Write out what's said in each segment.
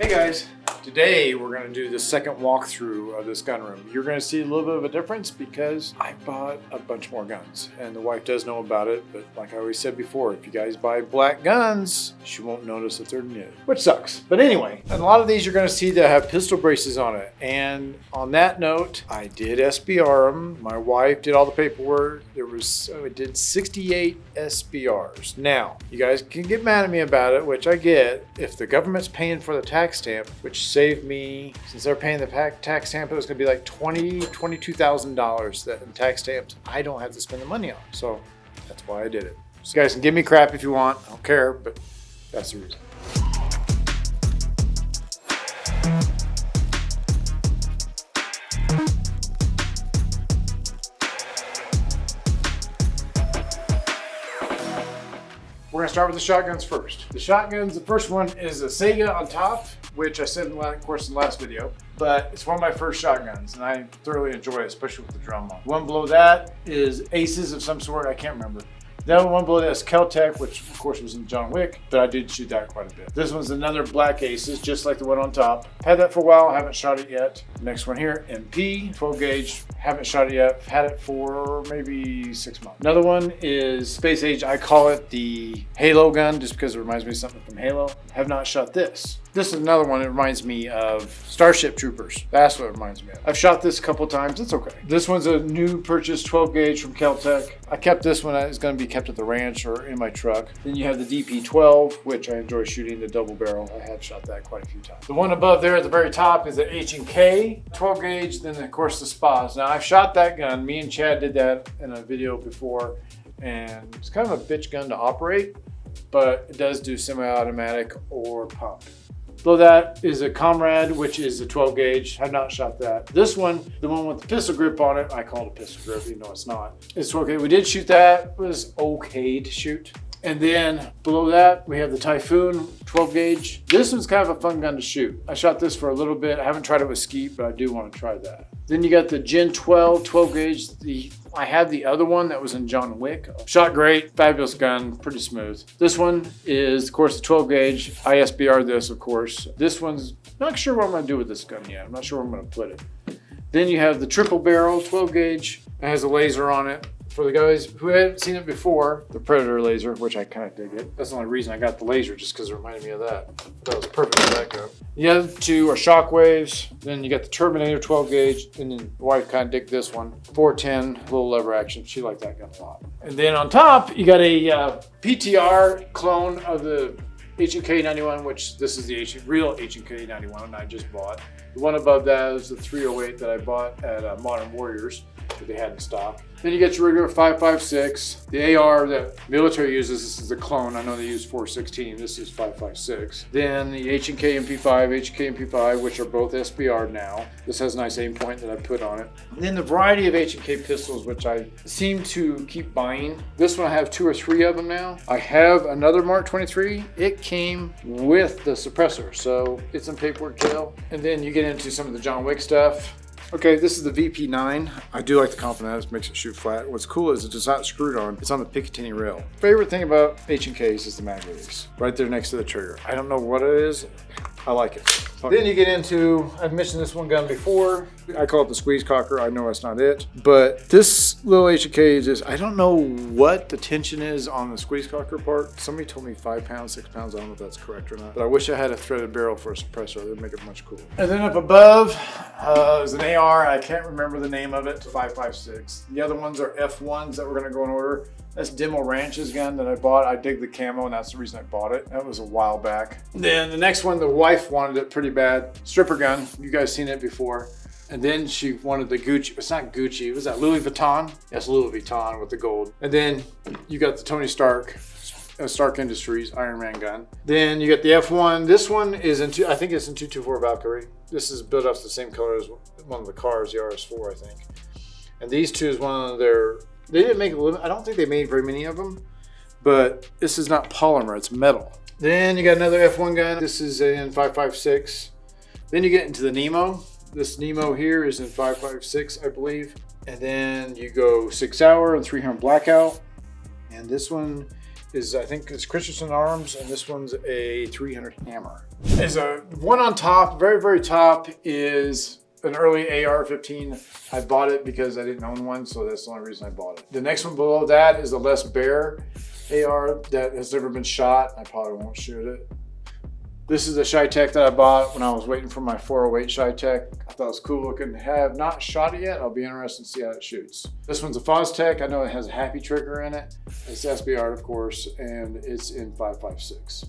Hey guys, today we're going to do the second walkthrough of this gun room. You're going to see a little bit of a difference because I bought a bunch more guns and the wife does know about it, but like I always said before, if you guys buy black guns, she won't notice that they're new, which sucks. But anyway, and a lot of these you're going to see that have pistol braces on it, and on that note, I did SBR them. My wife did all the paperwork. I did 68 SBRs. Now, you guys can get mad at me about it, which I get. If the government's paying for the tax stamp, which saved me, since they're paying the tax stamp, it was going to be like $22,000 that in tax stamps I don't have to spend the money on. So that's why I did it. So you guys can give me crap if you want. I don't care, but that's the reason. We're going to start with the shotguns first. The shotguns, the first one is a Sega on top, which I said in the last video, but it's one of my first shotguns and I thoroughly enjoy it, especially with the drum on. One below that is Aces of some sort, I can't remember. The other one below that is Kel-Tec, which of course was in John Wick, but I did shoot that quite a bit. This one's another black Aces, just like the one on top. Had that for a while, haven't shot it yet. Next one here, MP, 12 gauge, haven't shot it yet. Had it for maybe 6 months. Another one is Space Age, I call it the Halo gun, just because it reminds me of something from Halo. Have not shot this. This is another one that reminds me of Starship Troopers. That's what it reminds me of. I've shot this a couple times, it's okay. This one's a new purchase 12 gauge from Kel-Tec. I kept this one, it's gonna be kept at the ranch or in my truck. Then you have the DP12, which I enjoy shooting, the double barrel. I have shot that quite a few times. The one above there at the very top is the H&K 12 gauge, then of course the Spas. Now I've shot that gun, me and Chad did that in a video before, and it's kind of a bitch gun to operate, but it does do semi-automatic or pump. Below that is a Comrade, which is a 12 gauge. Have not shot that. This one, the one with the pistol grip on it, I call it a pistol grip, even though it's not. It's 12 gauge. We did shoot that. It was okay to shoot. And then below that, we have the Typhoon 12 gauge. This one's kind of a fun gun to shoot. I shot this for a little bit. I haven't tried it with skeet, but I do want to try that. Then you got the Gen 12 gauge. I had the other one that was in John Wick. Shot great, fabulous gun, pretty smooth. This one is, of course, the 12 gauge. I SBR this, of course. This one's, not sure what I'm gonna do with this gun yet. I'm not sure where I'm gonna put it. Then you have the triple barrel 12 gauge. It has a laser on it. For the guys who haven't seen it before, the Predator laser, which I kind of dig it. That's the only reason I got the laser, just because it reminded me of that. That was perfect for that gun. The other two are Shockwaves. Then you got the Terminator 12 gauge, and then the wife kind of dig this one. 410, little lever action. She liked that gun a lot. And then on top, you got a PTR clone of the H&K 91, which this is the real H&K 91 and I just bought. The one above that is the 308 that I bought at Modern Warriors that they had in stock. Then you get your regular 5.56. The AR that military uses, this is a clone. I know they use 416. This is 5.56. Then the H&K MP5, which are both SBR now. This has a nice aim point that I put on it. And then the variety of H&K pistols, which I seem to keep buying. This one I have 2 or 3 of them now. I have another Mark 23. It came with the suppressor, so it's in paperwork jail. And then you get into some of the John Wick stuff. Okay, this is the VP9. I do like the confidence, it makes it shoot flat. What's cool is it's not screwed on, it's on the Picatinny rail. Favorite thing about H&Ks is the mag release, right there next to the trigger. I don't know what it is, I like it. Then you get into, I've mentioned this one gun before. I call it the squeeze cocker. I know that's not it. But this little H&K is just, I don't know what the tension is on the squeeze cocker part. Somebody told me 5 pounds, 6 pounds. I don't know if that's correct or not. But I wish I had a threaded barrel for a suppressor. It would make it much cooler. And then up above is an AR. I can't remember the name of it. 5.56. The other ones are F1s that we're going to go in order. That's Demo Ranch's gun that I bought. I dig the camo, and that's the reason I bought it. That was a while back. Then the next one, the wife wanted it pretty bad. Stripper gun. You guys seen it before. And then she wanted the Gucci. It's not Gucci. It was that Louis Vuitton. Yes, Louis Vuitton with the gold. And then you got the Tony Stark, Stark Industries Iron Man gun. Then you got the F1. This one is in, I think it's in 224 Valkyrie. This is built up the same color as one of the cars, the RS4, I think. And these two is one of their, they didn't make a limit. I don't think they made very many of them, but this is not polymer, it's metal. Then you got another F1 gun. This is in 5.56. Then you get into the Nemo. This Nemo here is in 5.56, I believe. And then you go 6 hour and 300 blackout. And this one is, I think it's Christensen Arms, and this one's a 300 hammer. Is a one on top, very, very top is an early AR-15. I bought it because I didn't own one, so that's the only reason I bought it. The next one below that is a less bare AR that has never been shot. I probably won't shoot it. This is a Shy-Tech that I bought when I was waiting for my 408 Shy-Tech. I thought it was cool looking. Have not shot it yet. I'll be interested to see how it shoots. This one's a Fostech. I know it has a happy trigger in it. It's SBR, of course, and it's in 5.56.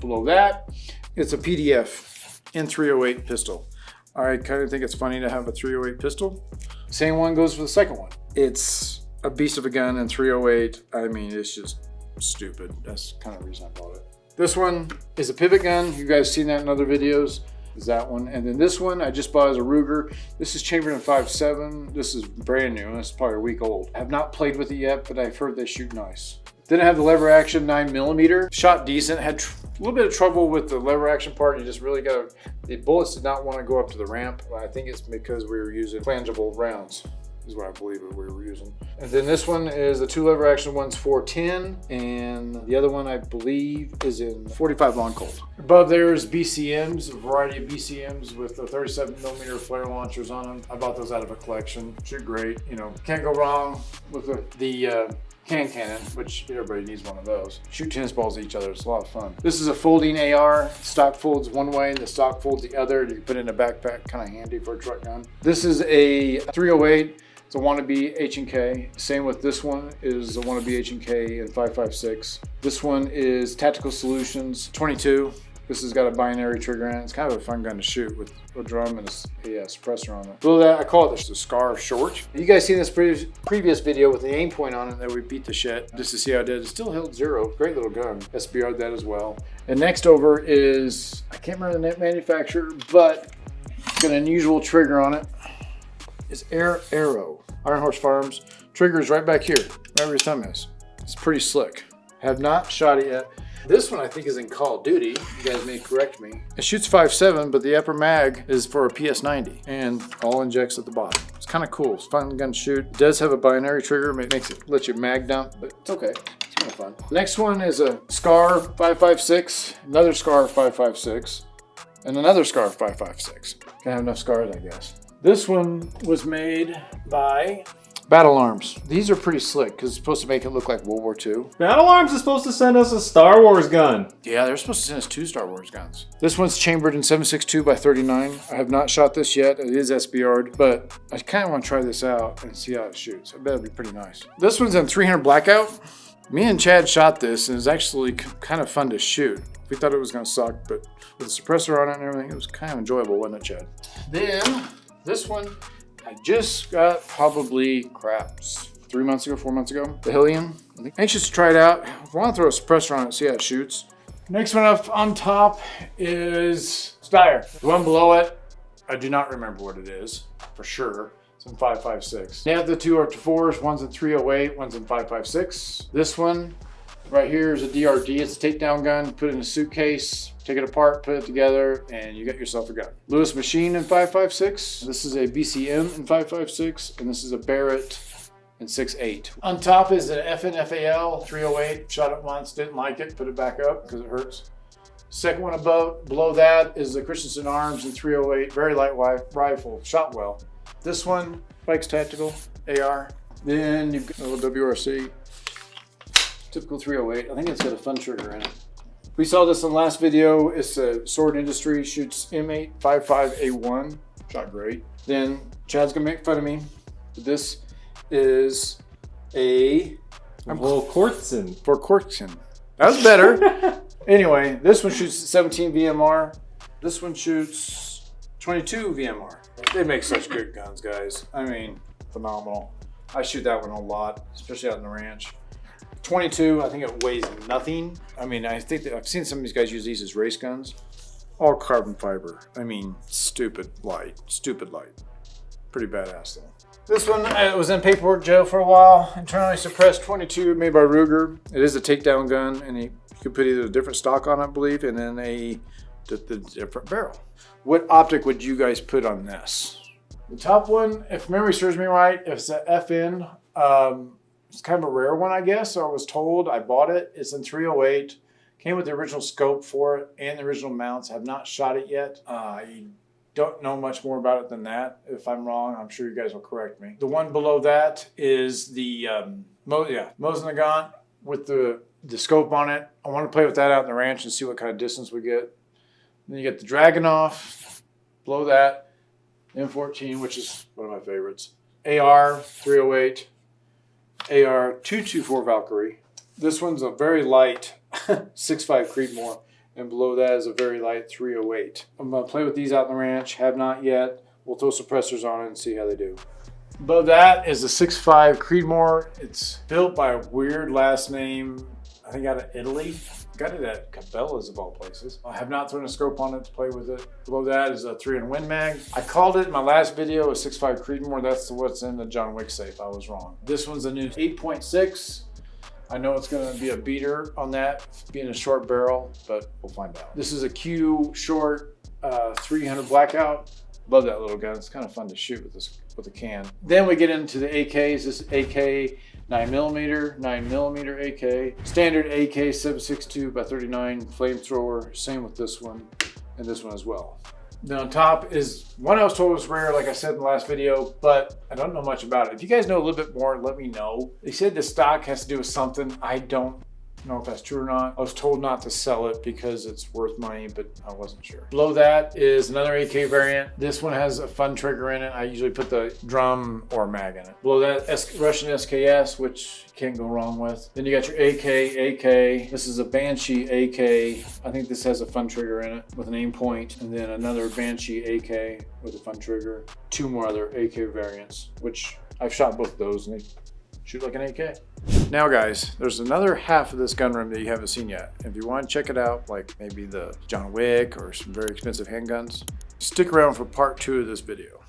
Below that, it's a PDF N308 pistol. I kind of think it's funny to have a 308 pistol. Same one goes for the second one. It's a beast of a gun in 308. I mean, it's just stupid. That's kind of the reason I bought it. This one is a pivot gun. You guys seen that in other videos. Is that one. And then this one I just bought as a Ruger. This is chambered in 5.7. This is brand new. This is probably a week old. I have not played with it yet, but I've heard they shoot nice. Then I have the lever action 9mm. Shot decent. Had a little bit of trouble with the lever action part. You just really got to, the bullets did not want to go up to the ramp. I think it's because we were using flangeable rounds, is what I believe we were using. And then this one is the 2 lever action, one's 410, and the other one I believe is in 45 long Colt. Above there is BCMs, a variety of BCMs with the 37mm flare launchers on them. I bought those out of a collection. Shoot great, you know, can't go wrong with the cannon, which everybody needs one of those. Shoot tennis balls at each other, it's a lot of fun. This is a folding AR. Stock folds one way and the stock folds the other. You can put it in a backpack, kind of handy for a truck gun. This is a 308. It's a wannabe H&K. Same with this one is a wannabe H&K in 5.56. This one is Tactical Solutions 22. This has got a binary trigger in it. It's kind of a fun gun to shoot with a drum and a suppressor on it. Below that, I call it the Scar Short. You guys seen this previous video with the aim point on it that we beat the shit just to see how it did. It still held 0. Great little gun. SBR'd that as well. And next over is, I can't remember the manufacturer, but it's got an unusual trigger on it. It's Arrow. Iron Horse Farms. Trigger is right back here, right where your thumb is. It's pretty slick. Have not shot it yet. This one I think is in Call of Duty. You guys may correct me. It shoots 5.7, but the upper mag is for a PS90 and all injects at the bottom. It's kind of cool. It's a fun gun to shoot. It does have a binary trigger. It makes it let you mag dump, but it's okay. It's kind of fun. Next one is a Scar 5.56, another Scar 5.56, and another Scar 5.56. Can't have enough scars, I guess. This one was made by Battle Arms. These are pretty slick because it's supposed to make it look like World War II. Battle Arms is supposed to send us a Star Wars gun. Yeah, they're supposed to send us 2 Star Wars guns. This one's chambered in 7.62 by 39. I have not shot this yet. It is SBR'd, but I kind of want to try this out and see how it shoots. I bet it'll be pretty nice. This one's in 300 Blackout. Me and Chad shot this and it's actually kind of fun to shoot. We thought it was going to suck, but with the suppressor on it and everything, it was kind of enjoyable, wasn't it, Chad? Then this one I just got probably 3 months ago, 4 months ago. The Hillian. Anxious to try it out. I want to throw a suppressor on it, see how it shoots. Next one up on top is Steyr. The one below it, I do not remember what it is for sure. It's in 5.56. Now the 2 are 4s. One's in 308, one's in 5.56. This one right here is a DRD. It's a takedown gun. Put it in a suitcase, take it apart, put it together, and you got yourself a gun. Lewis Machine in 5.56. This is a BCM in 5.56, and this is a Barrett in 6.8. On top is an FNFAL 308. Shot it once, didn't like it, put it back up because it hurts. Second one below that is the Christensen Arms in 308. Very light rifle, shot well. This one, Pikes Tactical AR. Then you've got a little WRC. Typical 308. I think it's got a fun trigger in it. We saw this in the last video. It's a Sword Industry, shoots M8 55A1. Shot great. Then Chad's gonna make fun of me. This is a Kortzen. For Kortzen. That was better. Anyway, this one shoots 17 VMR. This one shoots 22 VMR. They make such good guns, guys. I mean, phenomenal. I shoot that one a lot, especially out in the ranch. 22, I think it weighs nothing. I mean, I think that I've seen some of these guys use these as race guns. All carbon fiber. I mean, stupid light. Pretty badass though. This one was in paperwork jail for a while. Internally suppressed 22, made by Ruger. It is a takedown gun, and you can put either a different stock on it, I believe, and then the different barrel. What optic would you guys put on this? The top one, if memory serves me right, it's a FN It's kind of a rare one, I guess. So I was told. I bought it. It's in 308. Came with the original scope for it and the original mounts. Have not shot it yet. I don't know much more about it than that. If I'm wrong, I'm sure you guys will correct me. The one below that is the Mosin Nagant with the scope on it. I want to play with that out in the ranch and see what kind of distance we get. Then you get the Dragunov. Below that, M14, which is one of my favorites. AR 308, AR 224 Valkyrie. This one's a very light 6.5 Creedmoor, and below that is a very light 308. I'm going to play with these out in the ranch. Have not yet. We'll throw suppressors on it and see how they do. Above that is a 6.5 Creedmoor. It's built by a weird last name, I think out of Italy. Got it at Cabela's of all places. I have not thrown a scope on it to play with it. Below that is a 3 in Win Mag. I called it in my last video a 6.5 Creedmoor. That's what's in the John Wick safe. I was wrong. This one's a new 8.6. I know it's going to be a beater on that, being a short barrel, but we'll find out. This is a Q short 300 Blackout. Love that little gun. It's kind of fun to shoot with a can. Then we get into the AKs. This AK 9mm AK, standard AK 7.62 by 39 flamethrower. Same with this one and this one as well. Then on top is one I was told was rare, like I said in the last video, but I don't know much about it. If you guys know a little bit more, let me know. They said the stock has to do with something. I don't know if that's true or not. I was told not to sell it because it's worth money, but I wasn't sure. Below that is another AK variant. This one has a fun trigger in it. I usually put the drum or mag in it. Below that, Russian SKS, which you can't go wrong with. Then you got your AK. This is a Banshee AK. I think this has a fun trigger in it with an aim point. And then another Banshee AK with a fun trigger. 2 more other AK variants, which I've shot both of those and they shoot like an AK. Now guys, there's another half of this gun room that you haven't seen yet. If you want to check it out, like maybe the John Wick or some very expensive handguns, stick around for part 2 of this video.